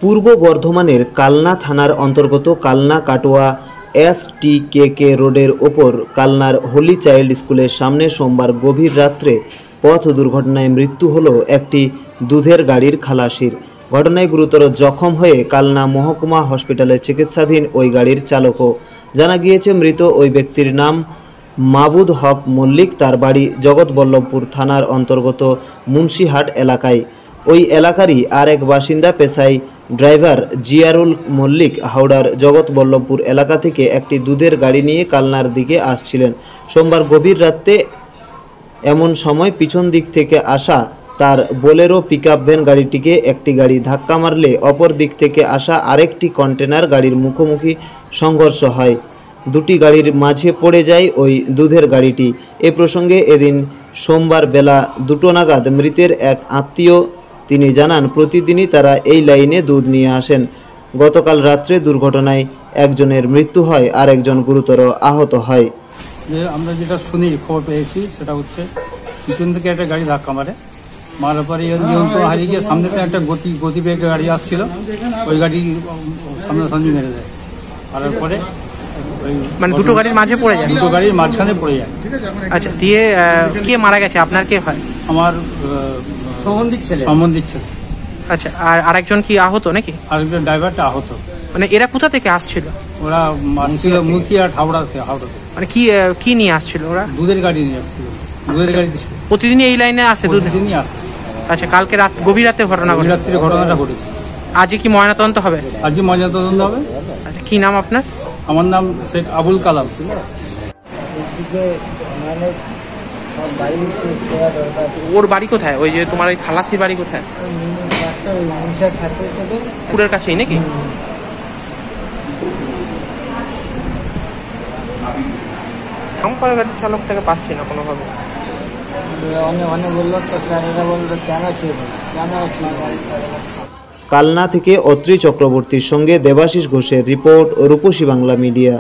পূর্ব বর্ধমানের কালনা থানার অন্তর্গত কালনা কাটোয়া STKK রোডের ওপর কালনার হোলি চাইল্ড স্কুলের সামনে সোমবার গভীর রাত্রে পথ দুর্ঘটনায় মৃত্যু হলো একটি দুধের গাড়ির খালাসির। ঘটনায় গুরুতর জখম হয়ে কালনা মহকুমা হসপিটালে চিকিৎসাধীন ওই গাড়ির চালকও। জানা গিয়েছে মৃত ওই ব্যক্তির নাম মাবুদ হক মল্লিক। তার বাড়ি জগৎবল্লভপুর থানার অন্তর্গত মুন্সিহাট এলাকায়। ওই এলাকারই আর এক বাসিন্দা পেশায় ড্রাইভার জিয়ারুল মল্লিক হাওড়ার জগৎবল্লভপুর এলাকা থেকে একটি দুধের গাড়ি নিয়ে কালনার দিকে আসছিলেন। সোমবার গভীর রাতে এমন সময় পিছন দিক থেকে আসা তার বোলেরো পিকআপ ভ্যান গাড়িটিকে একটি গাড়ি ধাক্কা মারলে অপর দিক থেকে আসা আরেকটি কন্টেনার গাড়ির মুখোমুখি সংঘর্ষ হয়। দুটি গাড়ির মাঝে পড়ে যায় ওই দুধের গাড়িটি। এ প্রসঙ্গে এদিন সোমবার বেলা 2টো নাগাদ মৃতের এক আত্মীয় তিনি জানান, প্রতিদিনই তারা এই লাইনে দুধ নিয়ে আসেন। গতকাল রাত্রে দুর্ঘটনায় একজনের মৃত্যু হয় আর একজন গুরুতর আহত হয়। আমরা যেটা শুনি খবর পেয়েছি সেটা হচ্ছে পিছন থেকে একটা গাড়ি ধাক্কা মারার পরে নিয়ন্ত্রণ হারিয়ে গিয়ে সামনে থেকে একটা গতিবেগে গাড়ি আসছিল, ওই গাড়ি সামনাসামনি মেরে দেয়। মারার পরে মানে দুটো গাড়ির মাঝে পড়ে যায়, দুটো গাড়ির মাঝখানে পড়ে যায়। আচ্ছা, দিয়ে কে মারা গেছে? আপনার কে হয়? আমার সম্বন্ধিক ছেলে। আচ্ছা, আর আরেকজন কি আহত নাকি? আরেকজন ড্রাইভারটা আহত। মানে এরা কোথা থেকে আসছিল? ওরা মুন্সিহাট হাওড়া থেকে। মানে কি নিয়ে আসছিল ওরা? দুধের গাড়ি নিয়ে আসছিল। দুধের গাড়ি প্রতিদিনই এই লাইনে আসে? প্রতিদিনই আসছে। আচ্ছা, কালকে গভীর রাতে ঘটনাটা ঘটেছে। আজকে কি ময়নাতদন্ত হবে? আজকে ময়নাতদন্ত হবে। আচ্ছা, কি নাম আপনার? আমার নাম শেখ আবুল কালাম। ওর বাড়ি কোথায়? ওই যে তোমার ওই খালাসির বাড়ি কোথায়? পুরের কাছেই নাকি? গাড়ির চালক থেকে পাচ্ছি না কোনোভাবে। কালনা থেকে অত্রি চক্রবর্তীর সঙ্গে দেবাশিস ঘোষের রিপোর্ট, রূপসী বাংলা মিডিয়া।